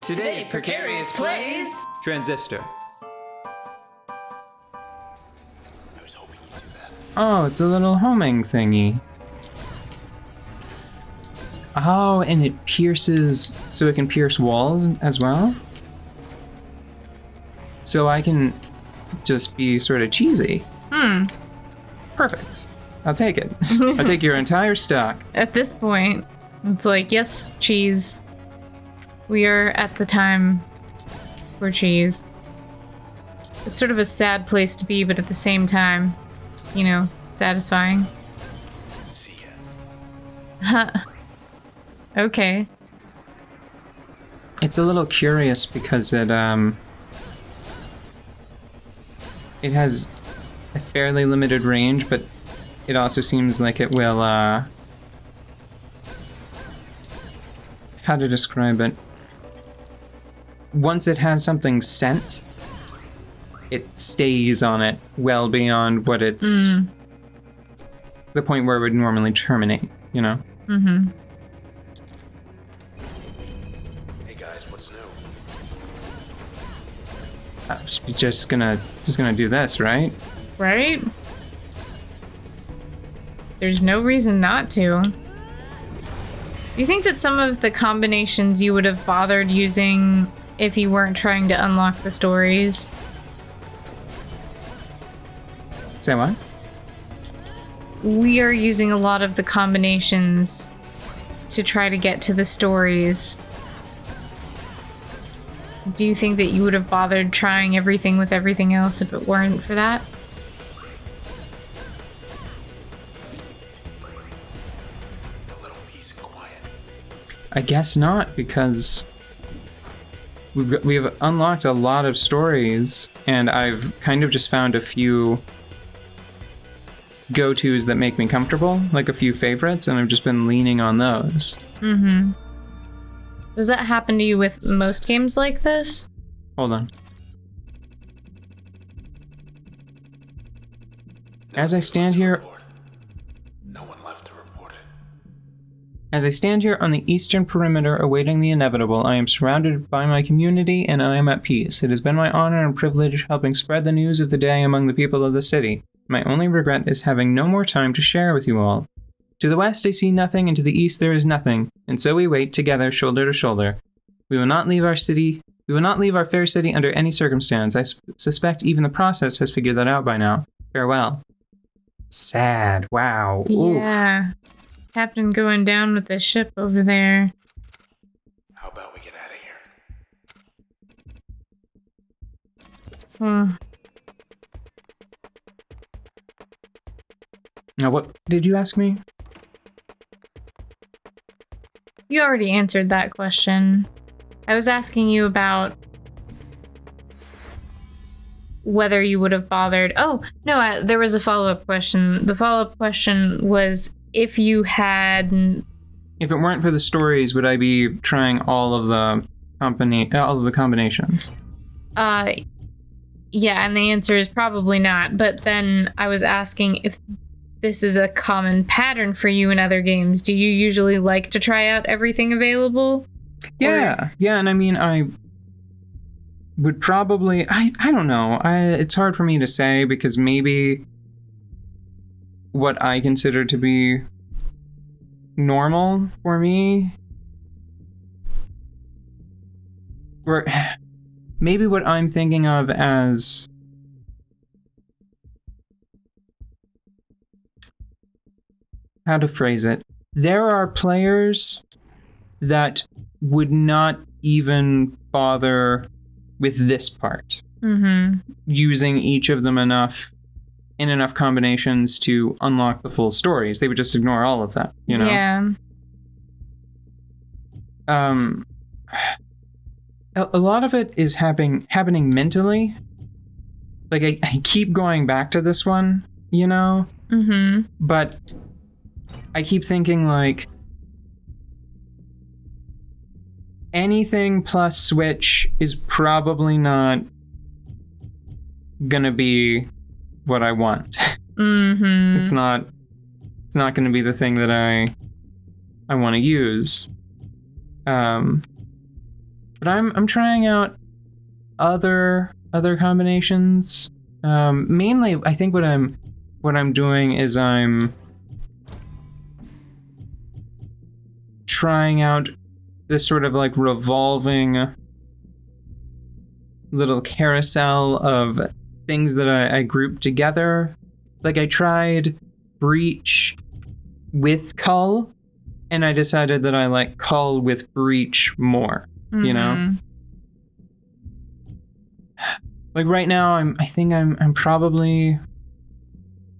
Today, Precarious plays Transistor. Oh, it's a little homing thingy. Oh, and it pierces, so it can pierce walls as well? So I can just be sort of cheesy. Perfect. I'll take it. I'll take your entire stock. At this point, it's like, yes, cheese. We are at the time for cheese. It's sort of a sad place to be, but at the same time, you know, satisfying. See ya. Huh. Okay. It's a little curious because it has a fairly limited range, but it also seems like it will, how to describe it? Once it has something sent, it stays on it well beyond what it's... the point where it would normally terminate, you know? Mm-hmm. Hey guys, what's new? Just gonna do this, right? Right? There's no reason not to. Do you think that some of the combinations you would have bothered using if you weren't trying to unlock the stories? Say what? We are using a lot of the combinations to try to get to the stories. Do you think that you would have bothered trying everything with everything else if it weren't for that? A little peace and quiet. I guess not, because we've unlocked a lot of stories, and I've kind of just found a few go-tos that make me comfortable, like a few favorites, and I've just been leaning on those. Mm-hmm. Does that happen to you with most games like this? Hold on. As I stand here... No one left to report it. As I stand here on the eastern perimeter awaiting the inevitable, I am surrounded by my community and I am at peace. It has been my honor and privilege helping spread the news of the day among the people of the city. My only regret is having no more time to share with you all. To the west I see nothing, and to the east there is nothing, and so we wait together, shoulder to shoulder. We will not leave our fair city under any circumstance. I suspect even the process has figured that out by now. Farewell. Sad. Wow. Yeah. Captain going down with the ship over there. How about we get out of here? Hmm. Now, what did you ask me? You already answered that question. I was asking you about whether you would have bothered. Oh, no, there was a follow-up question. The follow-up question was if you had... If it weren't for the stories, would I be trying all of the combinations? Yeah, and the answer is probably not. But then I was asking if this is a common pattern for you in other games. Do you usually like to try out everything available? Yeah, and I mean, I would probably... I don't know. It's hard for me to say, because maybe what I consider to be normal for me, or maybe what I'm thinking of as... how to phrase it. There are players that would not even bother with this part. Mm-hmm. Using each of them enough combinations to unlock the full stories. They would just ignore all of that, you know? Yeah. A lot of it is happening mentally. Like, I keep going back to this one, you know? Mm-hmm. But I keep thinking, like, anything plus Switch is probably not gonna be what I want. Mm-hmm. It's not gonna be the thing that I want to use. But I'm trying out other combinations. Mainly, I think what I'm doing is I'm trying out this sort of like revolving little carousel of things that I grouped together. Like I tried Breach with Cull, and I decided that I like Cull with Breach more, you know? Like right now, I think I'm probably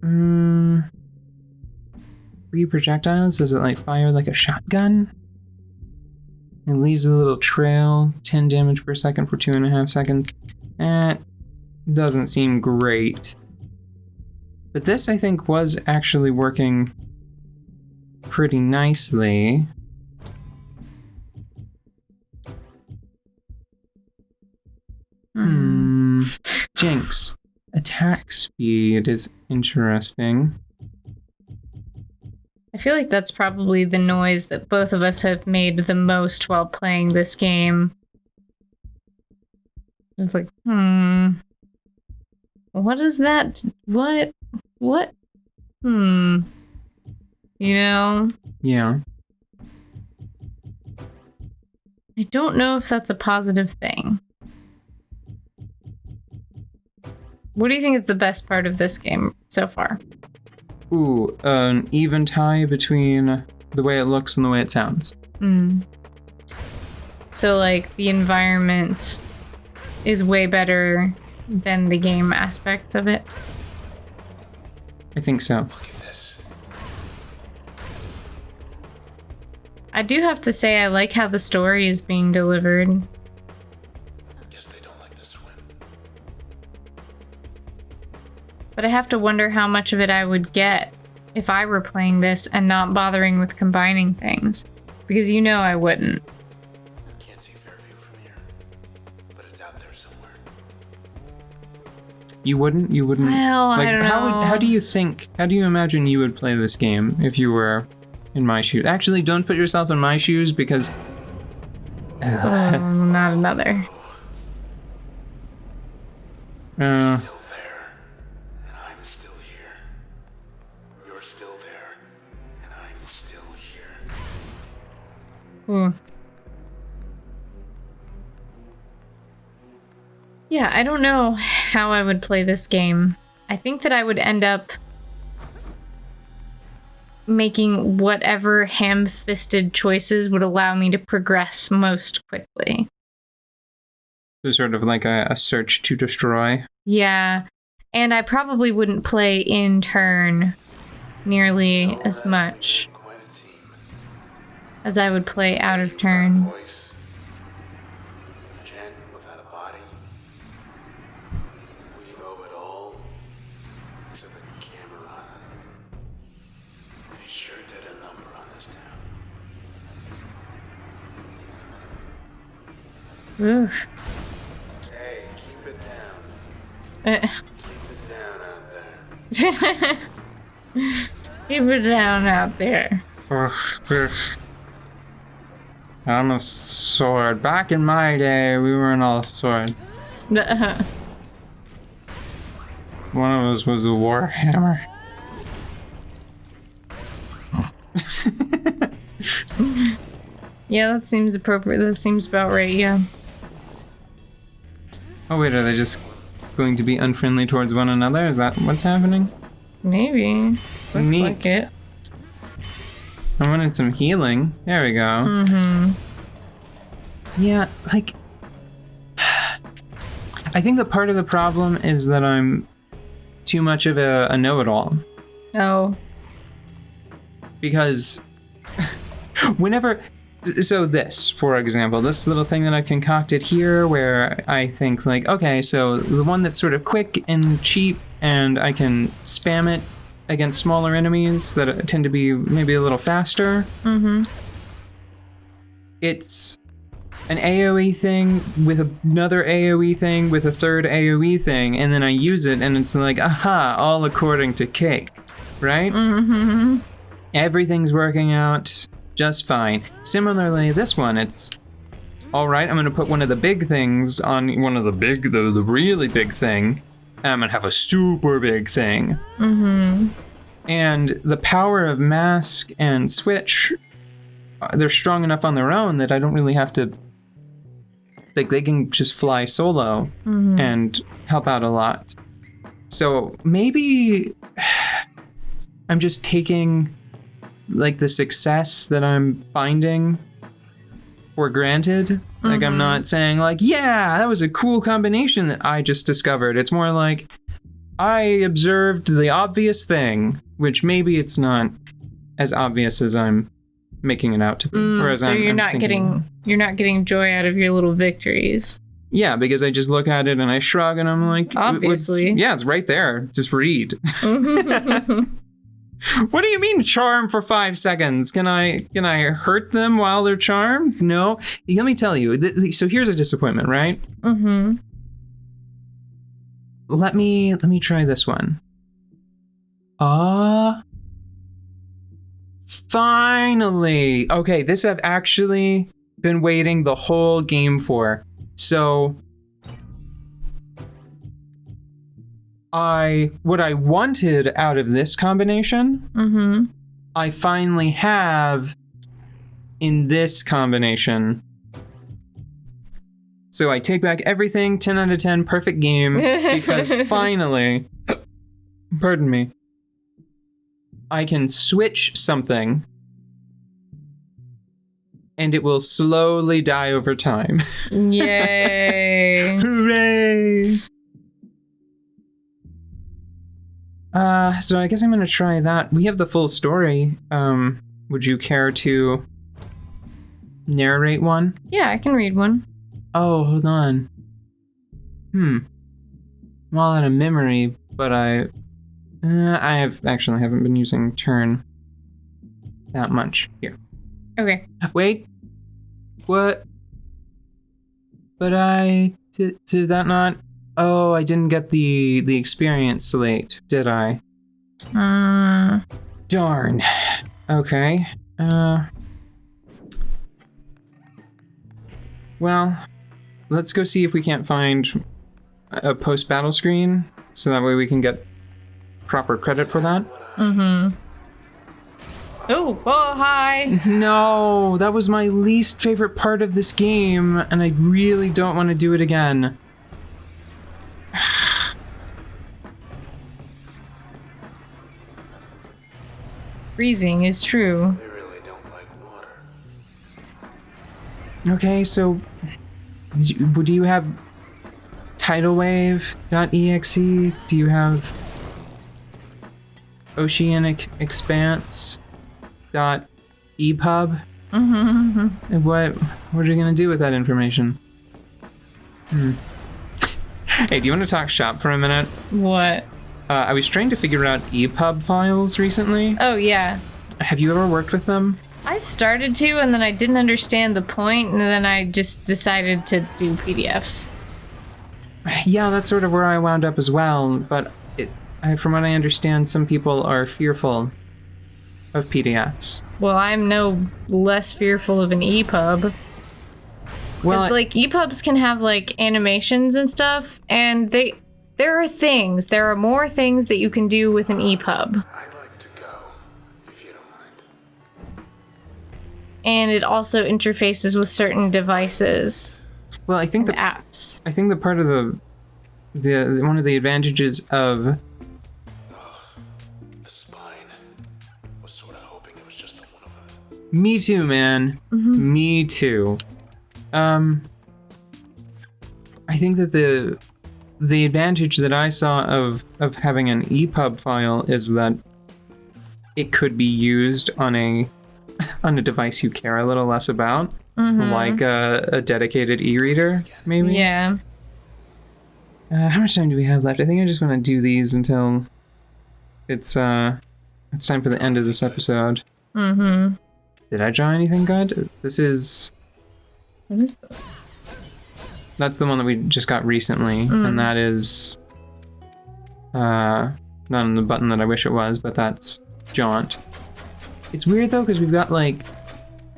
3 projectiles. Does it like fire like a shotgun? It leaves a little trail, 10 damage per second for 2.5 seconds. Doesn't seem great. But this, I think, was actually working pretty nicely. Jinx. Attack speed is interesting. I feel like that's probably the noise that both of us have made the most while playing this game. Just like, what is that? What? You know? Yeah. I don't know if that's a positive thing. What do you think is the best part of this game so far? Ooh, an even tie between the way it looks and the way it sounds. So, like, the environment is way better than the game aspects of it? I think so. Look at this. I do have to say I like how the story is being delivered. Guess they don't like to swim. But I have to wonder how much of it I would get if I were playing this and not bothering with combining things. Because you know I wouldn't. Can't see Fairview from here, but it's out there somewhere. You wouldn't? Well, like, I don't know. How do you imagine you would play this game if you were in my shoes? Actually, don't put yourself in my shoes because... not another. Still there, and I'm still here. You're still there, and I'm still here. Yeah, I don't know how I would play this game. I think that I would end up making whatever ham-fisted choices would allow me to progress most quickly. So sort of like a search to destroy. Yeah, and I probably wouldn't play in turn nearly as much Quite a team. as I would play out of turn. Voice. Jen without a body. We owe it all to the Camerata. They sure did a number on this town. Oof. Hey, keep it down. Uh, Keep it down out there. Keep it down out there. I'm a sword. Back in my day, we weren't all sword. One of us was a warhammer. Yeah, that seems appropriate. That seems about right, yeah. Oh wait, are they just going to be unfriendly towards one another? Is that what's happening? Maybe. Looks Neat. like it. I wanted some healing. There we go. Yeah, like... I think that part of the problem is that I'm too much of a know-it-all. Oh. Because whenever... So this, for example, this little thing that I concocted here where I think like, okay, so the one that's sort of quick and cheap and I can spam it against smaller enemies that tend to be maybe a little faster. It's an AoE thing with another AoE thing with a third AoE thing, and then I use it and it's like, aha, all according to cake, right? Everything's working out just fine. Similarly, this one, it's All right, I'm gonna put one of the big things on one of the really big thing, and I'm gonna have a super big thing. Mm-hmm. And the power of Mask and Switch, they're strong enough on their own that I don't really have to, like, they can just fly solo and help out a lot. So maybe I'm just taking, like, the success that I'm finding for granted. Like, I'm not saying, like, yeah, that was a cool combination that I just discovered. It's more like, I observed the obvious thing, which maybe it's not as obvious as I'm making it out to be. So you're not getting joy out of your little victories. Yeah, because I just look at it and I shrug and I'm like, obviously. Yeah, it's right there. Just read. What do you mean charm for 5 seconds? Can I hurt them while they're charmed? No. Let me tell you. So here's a disappointment, right? Mm-hmm. Let me try this one. Finally. Okay, this I've actually been waiting the whole game for. So what I wanted out of this combination, I finally have in this combination. So I take back everything, 10 out of 10, perfect game, because finally, pardon me, I can switch something and it will slowly die over time. Yay. Hooray! So I guess I'm gonna try that. We have the full story. Would you care to narrate one? Yeah, I can read one. Oh, hold on. I'm all out of memory, but I haven't been using turn that much. Here. Okay. Wait. What? But did that not? Oh, I didn't get the experience slate, did I? Darn. Okay. Well, let's go see if we can't find a post-battle screen, so that way we can get proper credit for that. Oh, hi. No, that was my least favorite part of this game, and I really don't want to do it again. Freezing is true. They really don't like water. Okay, so do you have tidalwave.exe? Do you have oceanic expanse.epub? What are you gonna do with that information? Hey, do you want to talk shop for a minute? What? I was trying to figure out EPUB files recently. Oh, yeah. Have you ever worked with them? I started to, and then I didn't understand the point, and then I just decided to do PDFs. Yeah, that's sort of where I wound up as well, but from what I understand, some people are fearful of PDFs. Well, I'm no less fearful of an EPUB. Well, like, EPUBs can have, like, animations and stuff, and there are more things that you can do with an EPUB. I'd like to go, if you don't mind. And it also interfaces with certain devices. Well, I think apps. I think the part of the one of the advantages of The spine. Was sort of hoping it was just the one of them. me too, man. Me too. I think that the advantage that I saw of having an EPUB file is that it could be used on a device you care a little less about, like a dedicated e-reader, maybe. Yeah. How much time do we have left? I think I just want to do these until it's time for the end of this episode. Did I draw anything good? This is. What is this? That's the one that we just got recently, and that is not on the button that I wish it was, but that's Jaunt. It's weird though, because we've got like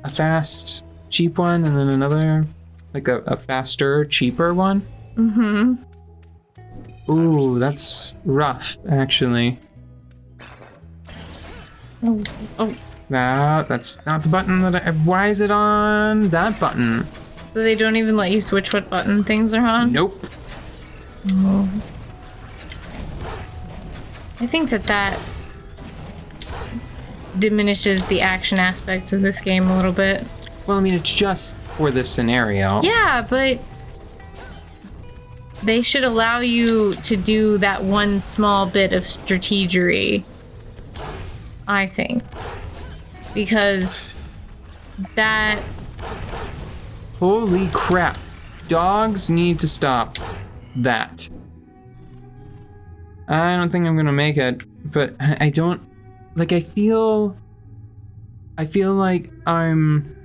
a fast, cheap one, and then another Like a faster, cheaper one? Mm-hmm. Ooh, that's rough, actually. Oh, oh. No, that's not the button that I... Why is it on that button? So they don't even let you switch what button things are on? Nope. Oh. I think that diminishes the action aspects of this game a little bit. Well, I mean, it's just for this scenario. Yeah, but they should allow you to do that one small bit of strategery, I think. Because that... Holy crap. Dogs need to stop that. I don't think I'm gonna make it, but I don't... Like, I feel like I'm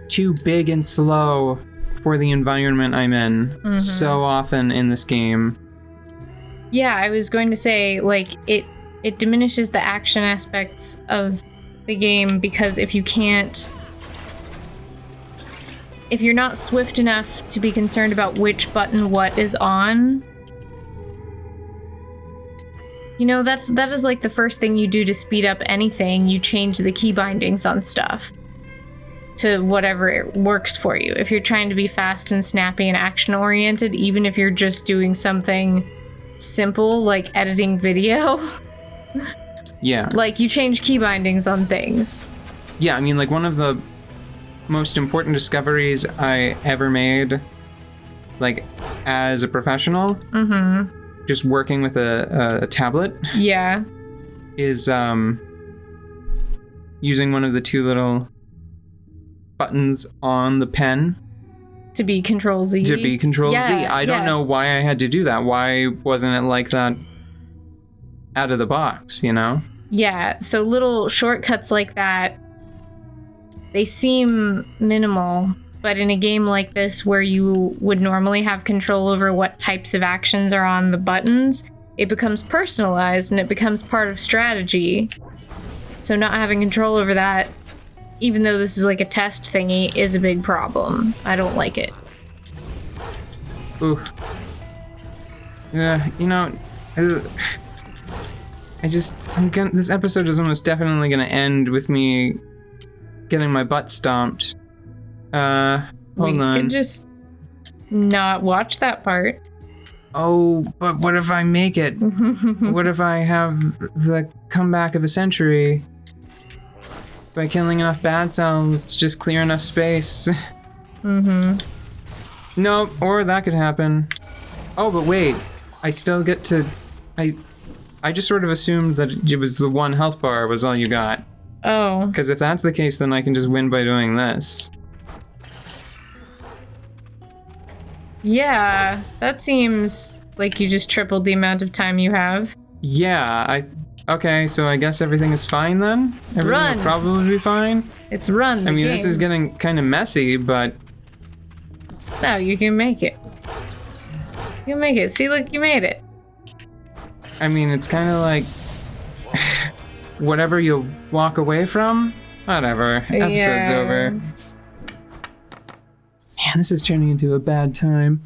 too big and slow for the environment I'm in so often in this game. Yeah, I was going to say, like, it diminishes the action aspects of the game because if you're not swift enough to be concerned about which button what is on, you know, that is like the first thing you do to speed up anything. You change the key bindings on stuff to whatever it works for you. If you're trying to be fast and snappy and action oriented, even if you're just doing something simple like editing video, Yeah. like you change key bindings on things. Yeah, I mean, like, one of the most important discoveries I ever made, like, as a professional, just working with a tablet, Yeah. is using one of the two little buttons on the pen To be Control Z. to be Control Z. Yeah, I don't yeah. know why I had to do that. Why wasn't it like that out of the box, you know? Yeah, so little shortcuts like that, they seem minimal, but in a game like this where you would normally have control over what types of actions are on the buttons, it becomes personalized and it becomes part of strategy. So not having control over that, even though this is like a test thingy, is a big problem. I don't like it. Ooh. Yeah, you know, this episode is almost definitely gonna end with me getting my butt stomped. Hold We on. could just not watch that part. Oh, but what if I make it? What if I have the comeback of a century? By killing enough bad cells to just clear enough space. Nope, or that could happen. Oh, but wait. I still get to... I just sort of assumed that it was the one health bar was all you got. Oh. Because if that's the case, then I can just win by doing this. Yeah, that seems like you just tripled the amount of time you have. Yeah, okay, so I guess everything is fine then? Everything Run. will probably be fine? It's run the I mean, game. this is getting kind of messy, but... No, you can make it. You can make it. See, look, you made it. I mean, it's kind of like... whatever you walk away from, whatever. Episode's Yeah. over. Man, this is turning into a bad time.